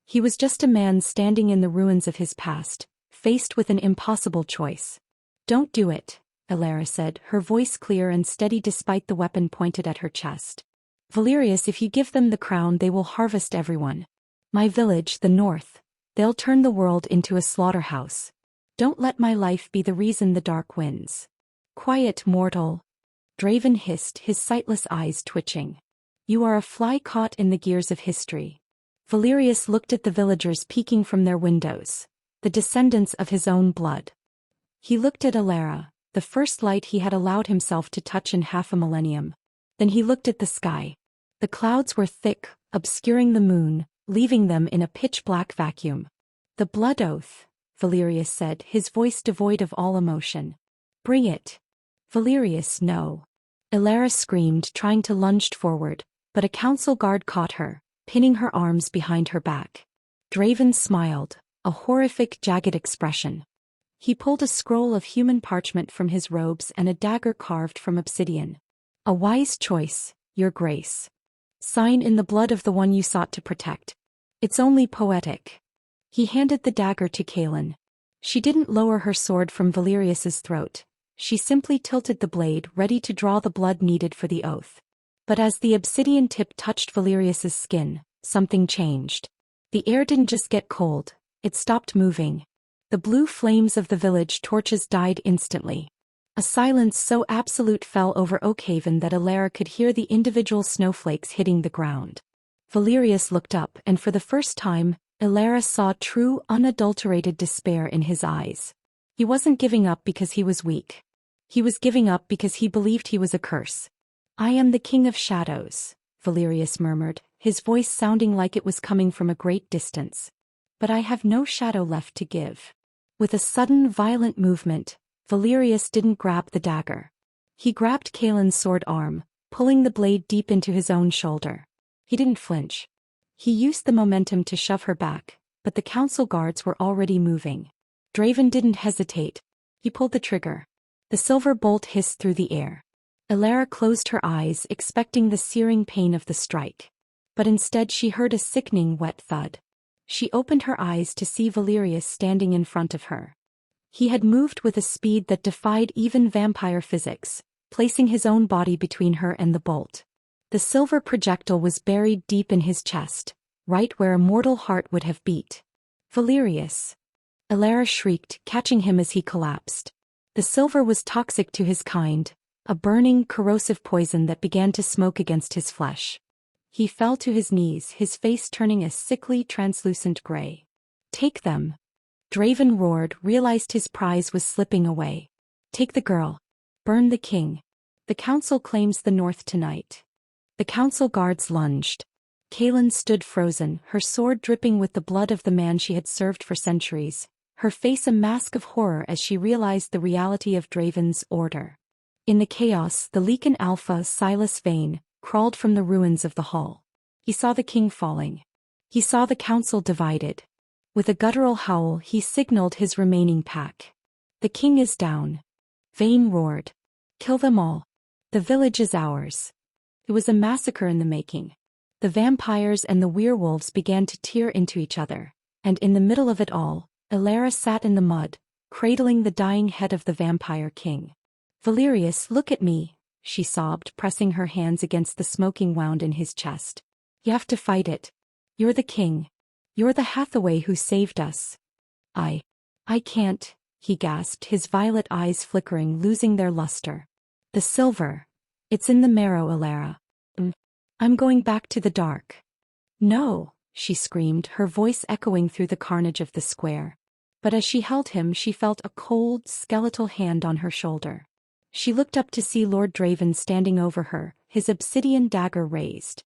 He was just a man standing in the ruins of his past, faced with an impossible choice. "Don't do it," Alara said, her voice clear and steady despite the weapon pointed at her chest. "Valerius, if you give them the crown they will harvest everyone. My village, the North. They'll turn the world into a slaughterhouse. Don't let my life be the reason the dark wins." "Quiet, mortal," Draven hissed, his sightless eyes twitching. "You are a fly caught in the gears of history." Valerius looked at the villagers peeking from their windows, the descendants of his own blood. He looked at Alara, the first light he had allowed himself to touch in half a millennium. Then he looked at the sky. The clouds were thick, obscuring the moon, leaving them in a pitch-black vacuum. "The blood oath," Valerius said, his voice devoid of all emotion. "Bring it." "Valerius, no." Alara screamed, trying to lunge forward, but a council guard caught her, pinning her arms behind her back. Draven smiled, a horrific, jagged expression. He pulled a scroll of human parchment from his robes and a dagger carved from obsidian. "A wise choice, Your Grace. Sign in the blood of the one you sought to protect. It's only poetic." He handed the dagger to Kaelin. She didn't lower her sword from Valerius's throat. She simply tilted the blade, ready to draw the blood needed for the oath. But as the obsidian tip touched Valerius's skin, something changed. The air didn't just get cold, it stopped moving. The blue flames of the village torches died instantly. A silence so absolute fell over Oakhaven that Alara could hear the individual snowflakes hitting the ground. Valerius looked up, and for the first time, Alara saw true, unadulterated despair in his eyes. He wasn't giving up because he was weak. He was giving up because he believed he was a curse. I am the King of Shadows, Valerius murmured, his voice sounding like it was coming from a great distance. But I have no shadow left to give. With a sudden violent movement, Valerius didn't grab the dagger. He grabbed Kaelin's sword arm, pulling the blade deep into his own shoulder. He didn't flinch. He used the momentum to shove her back, but the council guards were already moving. Draven didn't hesitate. He pulled the trigger. The silver bolt hissed through the air. Elara closed her eyes, expecting the searing pain of the strike. But instead she heard a sickening wet thud. She opened her eyes to see Valerius standing in front of her. He had moved with a speed that defied even vampire physics, placing his own body between her and the bolt. The silver projectile was buried deep in his chest, right where a mortal heart would have beat. Valerius! Elara shrieked, catching him as he collapsed. The silver was toxic to his kind, a burning, corrosive poison that began to smoke against his flesh. He fell to his knees, his face turning a sickly, translucent gray. Take them! Draven roared, realized his prize was slipping away. Take the girl. Burn the king. The council claims the north tonight. The council guards lunged. Kaelin stood frozen, her sword dripping with the blood of the man she had served for centuries, her face a mask of horror as she realized the reality of Draven's order. In the chaos, the Leakin Alpha, Silas Vane, crawled from the ruins of the hall. He saw the king falling. He saw the council divided. With a guttural howl, he signaled his remaining pack. The king is down. Vane roared. Kill them all. The village is ours. It was a massacre in the making. The vampires and the werewolves began to tear into each other, and in the middle of it all, Elara sat in the mud, cradling the dying head of the vampire king. Valerius, look at me, she sobbed, pressing her hands against the smoking wound in his chest. You have to fight it. You're the king. You're the Hathaway who saved us. I can't, he gasped, his violet eyes flickering, losing their luster. The silver. It's in the marrow, Elara. I'm going back to the dark. No, she screamed, her voice echoing through the carnage of the square. But as she held him, she felt a cold, skeletal hand on her shoulder. She looked up to see Lord Draven standing over her, his obsidian dagger raised.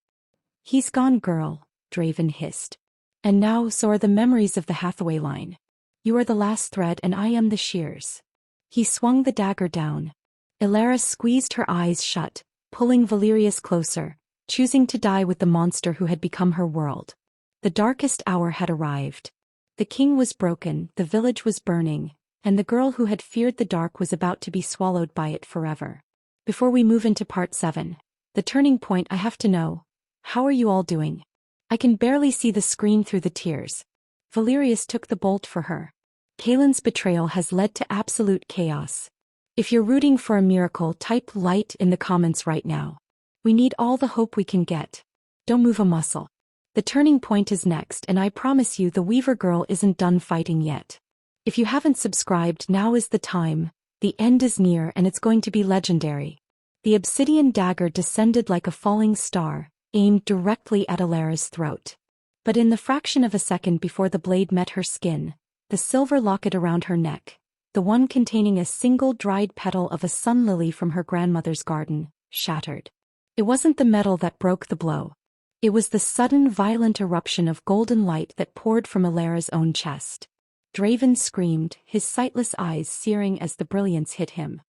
He's gone, girl, Draven hissed. And now so are the memories of the Hathaway line. You are the last thread and I am the shears. He swung the dagger down. Elara squeezed her eyes shut, pulling Valerius closer, choosing to die with the monster who had become her world. The darkest hour had arrived. The king was broken, the village was burning, and the girl who had feared the dark was about to be swallowed by it forever. Before we move into part 7, the turning point, I have to know, how are you all doing? I can barely see the screen through the tears. Valerius took the bolt for her. Kaelin's betrayal has led to absolute chaos. If you're rooting for a miracle, type light in the comments right now. We need all the hope we can get. Don't move a muscle. The turning point is next, and I promise you the Weaver girl isn't done fighting yet. If you haven't subscribed, now is the time. The end is near and it's going to be legendary. The obsidian dagger descended like a falling star, aimed directly at Elara's throat. But in the fraction of a second before the blade met her skin, the silver locket around her neck, the one containing a single dried petal of a sun lily from her grandmother's garden, shattered. It wasn't the metal that broke the blow. It was the sudden violent eruption of golden light that poured from Elara's own chest. Draven screamed, his sightless eyes searing as the brilliance hit him.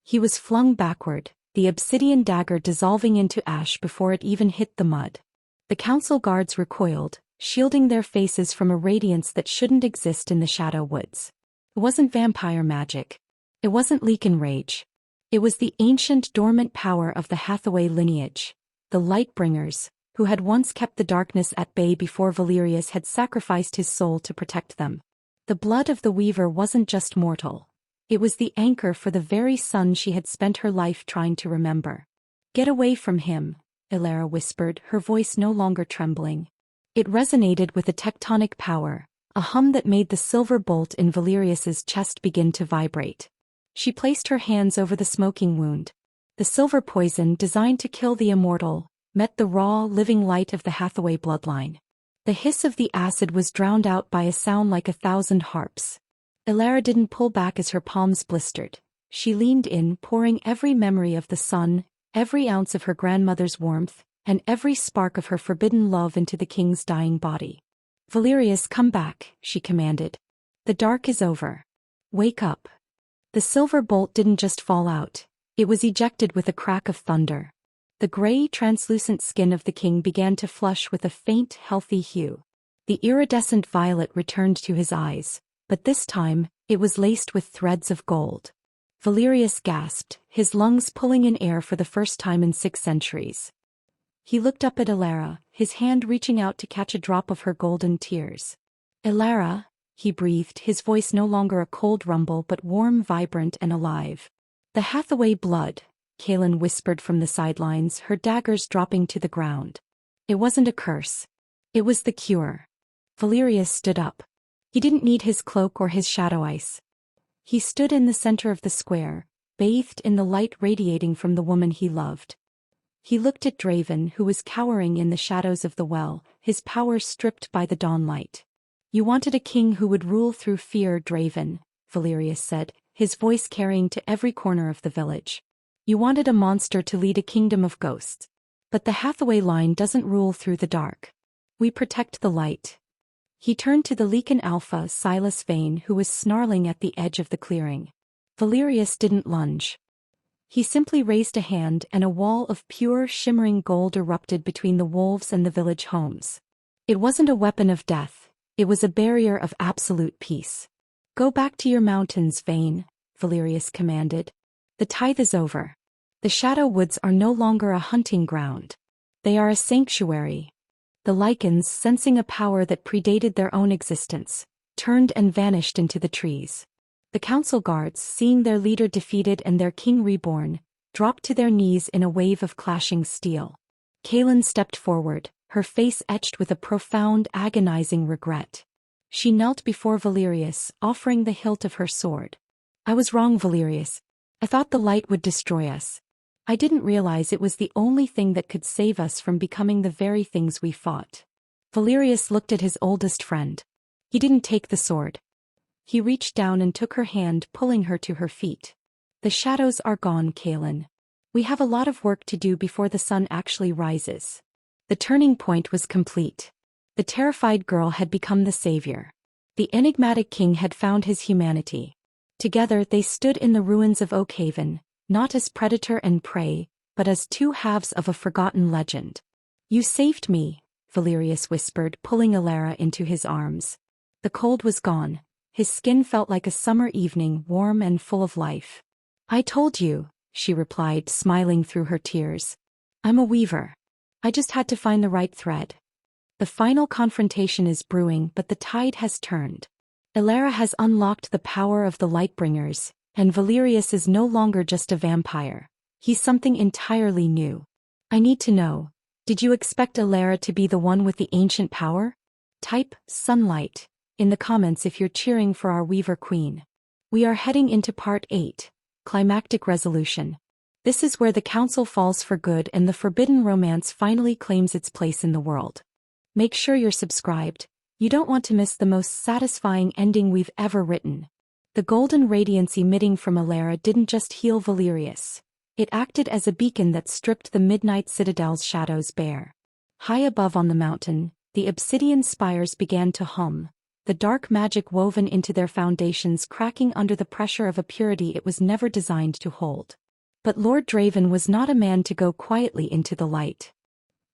He was flung backward, the obsidian dagger dissolving into ash before it even hit the mud. The council guards recoiled, shielding their faces from a radiance that shouldn't exist in the Shadow Woods. It wasn't vampire magic. It wasn't Leakin rage. It was the ancient dormant power of the Hathaway lineage, the Lightbringers, who had once kept the darkness at bay before Valerius had sacrificed his soul to protect them. The blood of the Weaver wasn't just mortal. It was the anchor for the very sun she had spent her life trying to remember. Get away from him, Elara whispered, her voice no longer trembling. It resonated with a tectonic power, a hum that made the silver bolt in Valerius's chest begin to vibrate. She placed her hands over the smoking wound. The silver poison, designed to kill the immortal, met the raw, living light of the Hathaway bloodline. The hiss of the acid was drowned out by a sound like 1,000 harps. Elara didn't pull back as her palms blistered. She leaned in, pouring every memory of the sun, every ounce of her grandmother's warmth, and every spark of her forbidden love into the king's dying body. "Valerius, come back," she commanded. "The dark is over. Wake up." The silver bolt didn't just fall out, it was ejected with a crack of thunder. The gray, translucent skin of the king began to flush with a faint, healthy hue. The iridescent violet returned to his eyes, but this time, it was laced with threads of gold. Valerius gasped, his lungs pulling in air for the first time in 6 centuries. He looked up at Elara, his hand reaching out to catch a drop of her golden tears. "Elara," he breathed, his voice no longer a cold rumble but warm, vibrant, and alive. "The Hathaway blood," Kaelin whispered from the sidelines, her daggers dropping to the ground. "It wasn't a curse. It was the cure." Valerius stood up. He didn't need his cloak or his shadow ice. He stood in the center of the square, bathed in the light radiating from the woman he loved. He looked at Draven, who was cowering in the shadows of the well, his power stripped by the dawnlight. "You wanted a king who would rule through fear, Draven," Valerius said, his voice carrying to every corner of the village. "You wanted a monster to lead a kingdom of ghosts. But the Hathaway line doesn't rule through the dark. We protect the light." He turned to the Lecan Alpha, Silas Vane, who was snarling at the edge of the clearing. Valerius didn't lunge. He simply raised a hand and a wall of pure, shimmering gold erupted between the wolves and the village homes. It wasn't a weapon of death, it was a barrier of absolute peace. "Go back to your mountains, Vane," Valerius commanded. "The tithe is over. The Shadow Woods are no longer a hunting ground. They are a sanctuary." The Lycans, sensing a power that predated their own existence, turned and vanished into the trees. The council guards, seeing their leader defeated and their king reborn, dropped to their knees in a wave of clashing steel. Kaelin stepped forward, her face etched with a profound, agonizing regret. She knelt before Valerius, offering the hilt of her sword. "I was wrong, Valerius. I thought the light would destroy us. I didn't realize it was the only thing that could save us from becoming the very things we fought." Valerius looked at his oldest friend. He didn't take the sword. He reached down and took her hand, pulling her to her feet. "The shadows are gone, Kaelin. We have a lot of work to do before the sun actually rises." The turning point was complete. The terrified girl had become the savior. The enigmatic king had found his humanity. Together they stood in the ruins of Oakhaven, not as predator and prey, but as 2 halves of a forgotten legend. "You saved me," Valerius whispered, pulling Elara into his arms. The cold was gone. His skin felt like a summer evening, warm and full of life. "I told you," she replied, smiling through her tears. "I'm a weaver. I just had to find the right thread." The final confrontation is brewing, but the tide has turned. Elara has unlocked the power of the Lightbringers, and Valerius is no longer just a vampire. He's something entirely new. "I need to know, did you expect Elara to be the one with the ancient power? Type sunlight in the comments if you're cheering for our Weaver Queen. We are heading into Part 8, Climactic Resolution. This is where the council falls for good and the forbidden romance finally claims its place in the world. Make sure you're subscribed. You don't want to miss the most satisfying ending we've ever written. The golden radiance emitting from Elara didn't just heal Valerius. It acted as a beacon that stripped the Midnight Citadel's shadows bare. High above on the mountain, the obsidian spires began to hum, the dark magic woven into their foundations cracking under the pressure of a purity it was never designed to hold. But Lord Draven was not a man to go quietly into the light.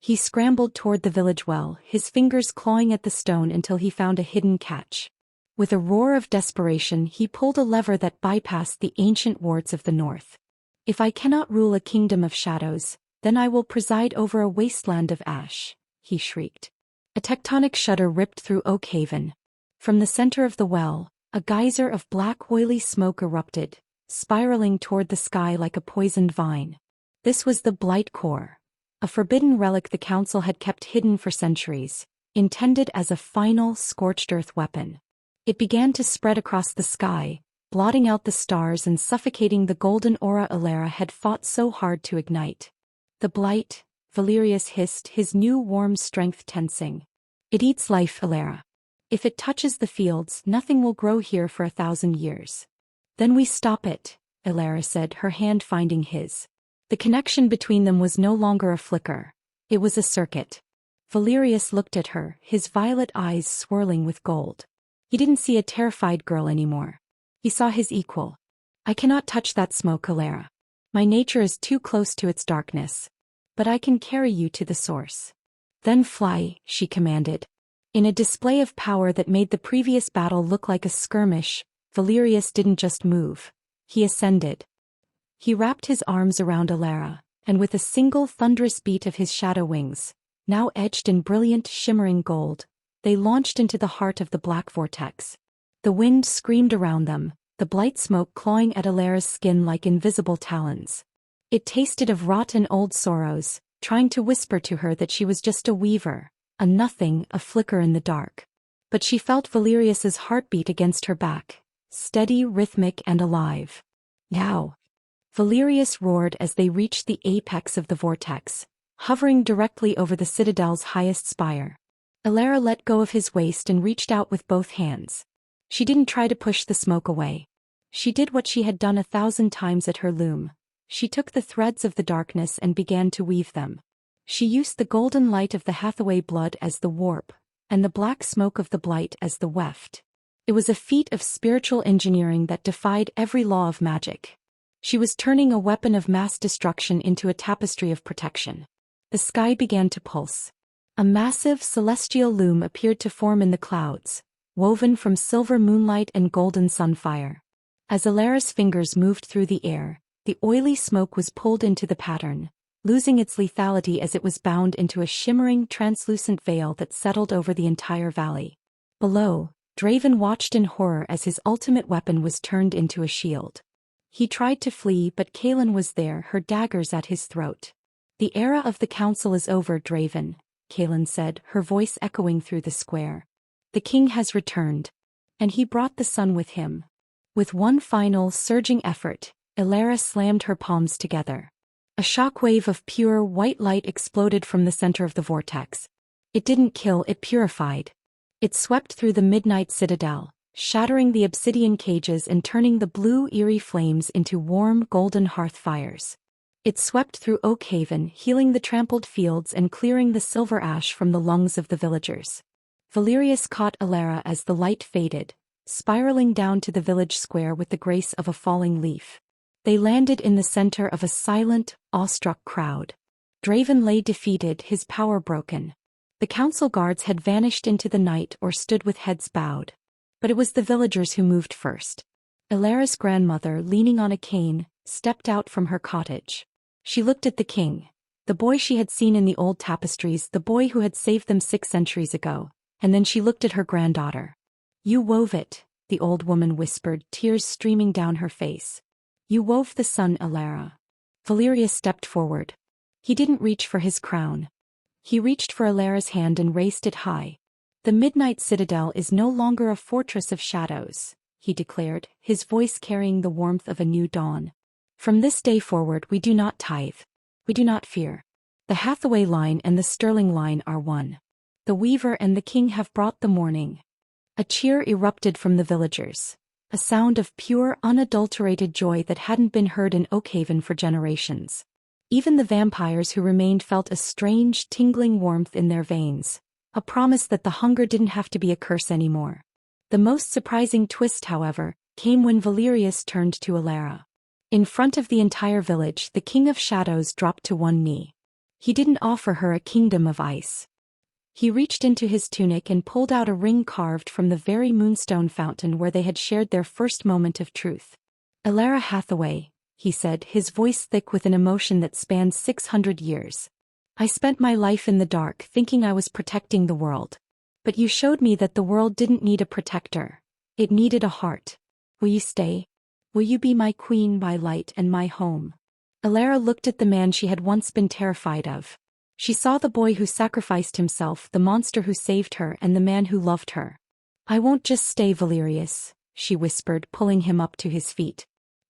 He scrambled toward the village well, his fingers clawing at the stone until he found a hidden catch. With a roar of desperation, he pulled a lever that bypassed the ancient wards of the north. "If I cannot rule a kingdom of shadows, then I will preside over a wasteland of ash," he shrieked. A tectonic shudder ripped through Oakhaven. From the center of the well, a geyser of black oily smoke erupted, spiraling toward the sky like a poisoned vine. This was the Blight Core, a forbidden relic the council had kept hidden for centuries, intended as a final scorched earth weapon. It began to spread across the sky, blotting out the stars and suffocating the golden aura Elara had fought so hard to ignite. "The Blight," Valerius hissed, his new warm strength tensing. "It eats life, Elara. If it touches the fields, nothing will grow here for 1,000 years. Then we stop it," Elara said, her hand finding his. The connection between them was no longer a flicker. It was a circuit. Valerius looked at her, his violet eyes swirling with gold. He didn't see a terrified girl anymore. He saw his equal. I cannot touch that smoke, Alara. My nature is too close to its darkness. But I can carry you to the source. Then fly, she commanded. In a display of power that made the previous battle look like a skirmish, Valerius didn't just move. He ascended. He wrapped his arms around Alara, and with a single thunderous beat of his shadow wings, now edged in brilliant, shimmering gold, they launched into the heart of the black vortex. The wind screamed around them, the blight smoke clawing at Alara's skin like invisible talons. It tasted of rotten old sorrows, trying to whisper to her that she was just a weaver, a nothing, a flicker in the dark. But she felt Valerius's heartbeat against her back, steady, rhythmic, and alive. Now! Valerius roared as they reached the apex of the vortex, hovering directly over the citadel's highest spire. Alara let go of his waist and reached out with both hands. She didn't try to push the smoke away. She did what she had done 1,000 times at her loom. She took the threads of the darkness and began to weave them. She used the golden light of the Hathaway blood as the warp, and the black smoke of the blight as the weft. It was a feat of spiritual engineering that defied every law of magic. She was turning a weapon of mass destruction into a tapestry of protection. The sky began to pulse. A massive celestial loom appeared to form in the clouds, woven from silver moonlight and golden sunfire. As Alara's fingers moved through the air, the oily smoke was pulled into the pattern, losing its lethality as it was bound into a shimmering, translucent veil that settled over the entire valley. Below, Draven watched in horror as his ultimate weapon was turned into a shield. He tried to flee, but Kaelin was there, her daggers at his throat. The era of the council is over, Draven, Kaelin said, her voice echoing through the square. The king has returned. And he brought the sun with him. With one final, surging effort, Alara slammed her palms together. A shockwave of pure, white light exploded from the center of the vortex. It didn't kill, it purified. It swept through the midnight citadel, shattering the obsidian cages and turning the blue, eerie flames into warm, golden hearth fires. It swept through Oakhaven, healing the trampled fields and clearing the silver ash from the lungs of the villagers. Valerius caught Alara as the light faded, spiraling down to the village square with the grace of a falling leaf. They landed in the center of a silent, awestruck crowd. Draven lay defeated, his power broken. The council guards had vanished into the night or stood with heads bowed. But it was the villagers who moved first. Alara's grandmother, leaning on a cane, stepped out from her cottage. She looked at the king, the boy she had seen in the old tapestries, the boy who had saved them 6 centuries ago, and then she looked at her granddaughter. You wove it, the old woman whispered, tears streaming down her face. You wove the sun, Alara. Valerius stepped forward. He didn't reach for his crown. He reached for Alara's hand and raised it high. The Midnight Citadel is no longer a fortress of shadows, he declared, his voice carrying the warmth of a new dawn. From this day forward we do not tithe. We do not fear. The Hathaway line and the Sterling line are one. The Weaver and the King have brought the morning. A cheer erupted from the villagers. A sound of pure, unadulterated joy that hadn't been heard in Oakhaven for generations. Even the vampires who remained felt a strange, tingling warmth in their veins. A promise that the hunger didn't have to be a curse anymore. The most surprising twist, however, came when Valerius turned to Alara. In front of the entire village, the King of Shadows dropped to one knee. He didn't offer her a kingdom of ice. He reached into his tunic and pulled out a ring carved from the very moonstone fountain where they had shared their first moment of truth. Alara Hathaway, he said, his voice thick with an emotion that spanned 600 years. I spent my life in the dark thinking I was protecting the world. But you showed me that the world didn't need a protector. It needed a heart. Will you stay? Will you be my queen, my light, and my home? Alara looked at the man she had once been terrified of. She saw the boy who sacrificed himself, the monster who saved her, and the man who loved her. I won't just stay, Valerius, she whispered, pulling him up to his feet.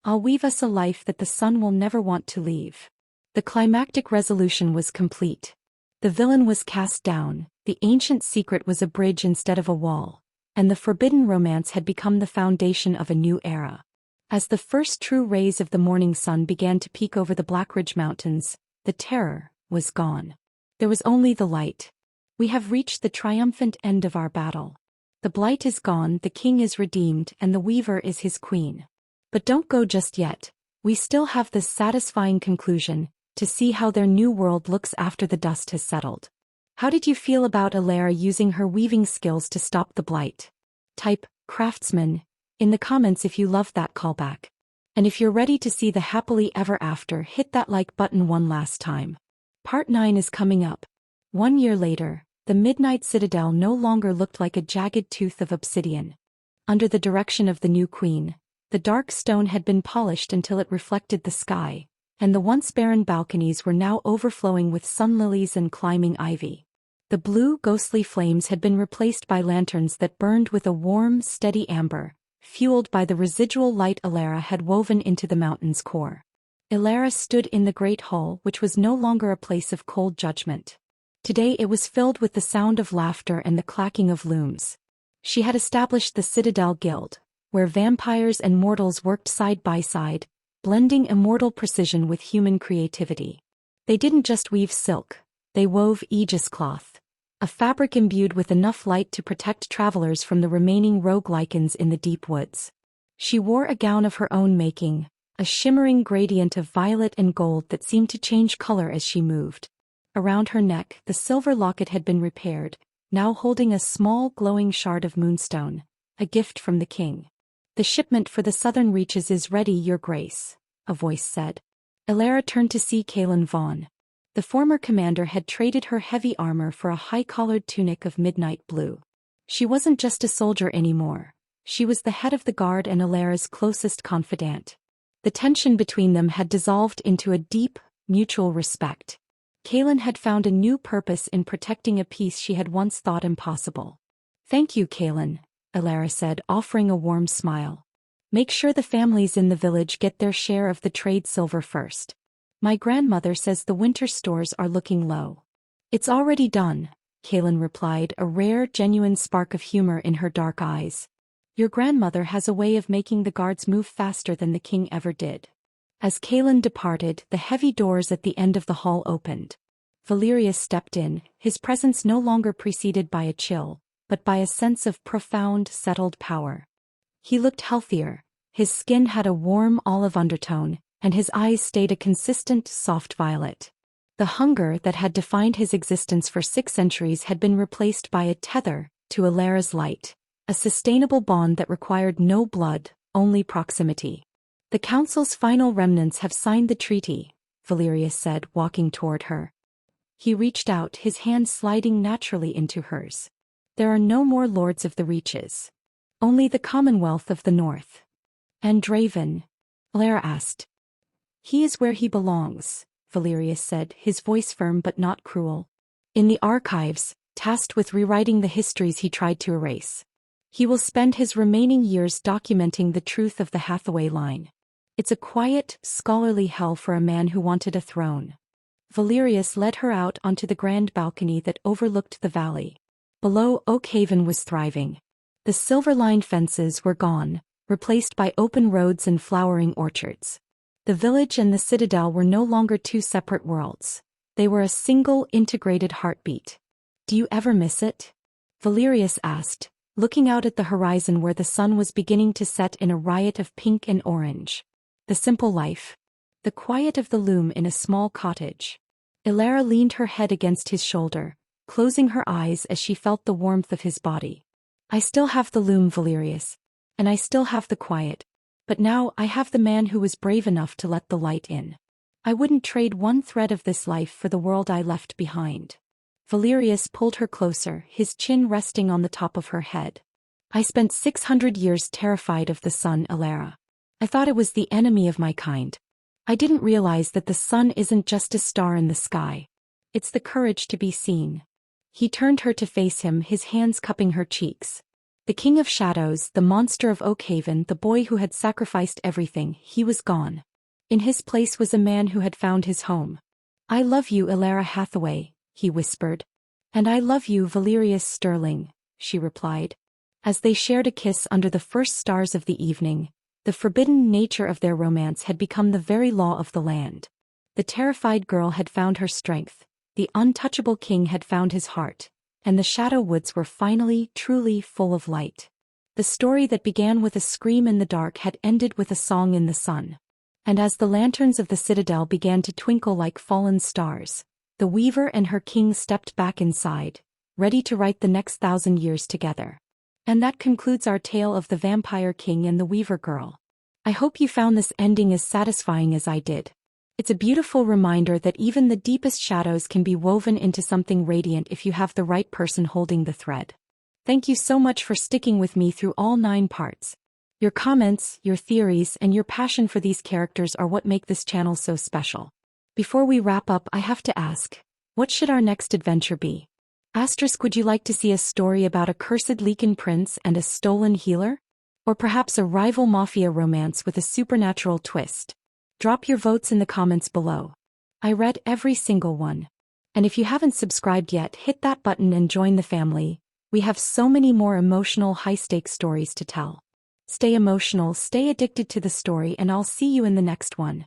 I'll weave us a life that the sun will never want to leave. The climactic resolution was complete. The villain was cast down, the ancient secret was a bridge instead of a wall, and the forbidden romance had become the foundation of a new era. As the first true rays of the morning sun began to peek over the Black Ridge Mountains, the terror was gone. There was only the light. We have reached the triumphant end of our battle. The blight is gone, the king is redeemed, and the weaver is his queen. But don't go just yet. We still have this satisfying conclusion, to see how their new world looks after the dust has settled. How did you feel about Alara using her weaving skills to stop the blight? Type craftsman in the comments if you loved that callback. And if you're ready to see the happily ever after, hit that like button one last time. Part 9 is coming up. 1 year later, the Midnight Citadel no longer looked like a jagged tooth of obsidian. Under the direction of the new queen, the dark stone had been polished until it reflected the sky, and the once barren balconies were now overflowing with sun lilies and climbing ivy. The blue, ghostly flames had been replaced by lanterns that burned with a warm, steady amber, fueled by the residual light Alara had woven into the mountain's core. Alara stood in the great hall, which was no longer a place of cold judgment. Today it was filled with the sound of laughter and the clacking of looms. She had established the Citadel Guild, where vampires and mortals worked side by side, blending immortal precision with human creativity. They didn't just weave silk, they wove aegis cloth, a fabric imbued with enough light to protect travelers from the remaining rogue lichens in the deep woods. She wore a gown of her own making, a shimmering gradient of violet and gold that seemed to change color as she moved. Around her neck, the silver locket had been repaired, now holding a small glowing shard of moonstone, a gift from the king. "The shipment for the southern reaches is ready, Your Grace," a voice said. Alara turned to see Kaelin Vaughn. The former commander had traded her heavy armor for a high-collared tunic of midnight blue. She wasn't just a soldier anymore. She was the head of the guard and Alara's closest confidant. The tension between them had dissolved into a deep, mutual respect. Kaelin had found a new purpose in protecting a peace she had once thought impossible. "Thank you, Kaelin," Alara said, offering a warm smile. "Make sure the families in the village get their share of the trade silver first. My grandmother says the winter stores are looking low." "It's already done," Kaelin replied, a rare, genuine spark of humor in her dark eyes. "Your grandmother has a way of making the guards move faster than the king ever did." As Kaelin departed, the heavy doors at the end of the hall opened. Valerius stepped in, his presence no longer preceded by a chill, but by a sense of profound, settled power. He looked healthier, his skin had a warm olive undertone, and his eyes stayed a consistent, soft violet. The hunger that had defined his existence for 6 centuries had been replaced by a tether to Alara's light, a sustainable bond that required no blood, only proximity. "The Council's final remnants have signed the treaty," Valerius said, walking toward her. He reached out, his hand sliding naturally into hers. "There are no more Lords of the Reaches. Only the Commonwealth of the North." "And Draven?" Alara asked. "He is where he belongs," Valerius said, his voice firm but not cruel. "In the archives, tasked with rewriting the histories he tried to erase. He will spend his remaining years documenting the truth of the Hathaway line. It's a quiet, scholarly hell for a man who wanted a throne." Valerius led her out onto the grand balcony that overlooked the valley. Below, Oak Haven was thriving. The silver-lined fences were gone, replaced by open roads and flowering orchards. The village and the citadel were no longer 2 separate worlds. They were a single, integrated heartbeat. "Do you ever miss it?" Valerius asked, looking out at the horizon where the sun was beginning to set in a riot of pink and orange. "The simple life. The quiet of the loom in a small cottage." Alara leaned her head against his shoulder, closing her eyes as she felt the warmth of his body. "I still have the loom, Valerius. And I still have the quiet. But now I have the man who was brave enough to let the light in. I wouldn't trade one thread of this life for the world I left behind." Valerius pulled her closer, his chin resting on the top of her head. "I spent 600 years terrified of the sun, Alara. I thought it was the enemy of my kind. I didn't realize that the sun isn't just a star in the sky. It's the courage to be seen." He turned her to face him, his hands cupping her cheeks. The King of Shadows, the monster of Oak Haven, the boy who had sacrificed everything, he was gone. In his place was a man who had found his home. "I love you, Alara Hathaway," he whispered. "And I love you, Valerius Sterling," she replied. As they shared a kiss under the first stars of the evening, The forbidden nature of their romance had become the very law of the land. The terrified girl had found her strength, the untouchable king had found his heart, and the shadow woods were finally, truly full of light. The story that began with a scream in the dark had ended with a song in the sun. And as the lanterns of the citadel began to twinkle like fallen stars, the weaver and her king stepped back inside, ready to write the next 1,000 years together. And that concludes our tale of the Vampire King and the Weaver Girl. I hope you found this ending as satisfying as I did. It's a beautiful reminder that even the deepest shadows can be woven into something radiant if you have the right person holding the thread. Thank you so much for sticking with me through all 9 parts. Your comments, your theories, and your passion for these characters are what make this channel so special. Before we wrap up, I have to ask, what should our next adventure be? Would you like to see a story about a cursed Leakin prince and a stolen healer? Or perhaps a rival mafia romance with a supernatural twist? Drop your votes in the comments below. I read every single one. And if you haven't subscribed yet, hit that button and join the family. We have so many more emotional, high-stakes stories to tell. Stay emotional, stay addicted to the story, and I'll see you in the next one.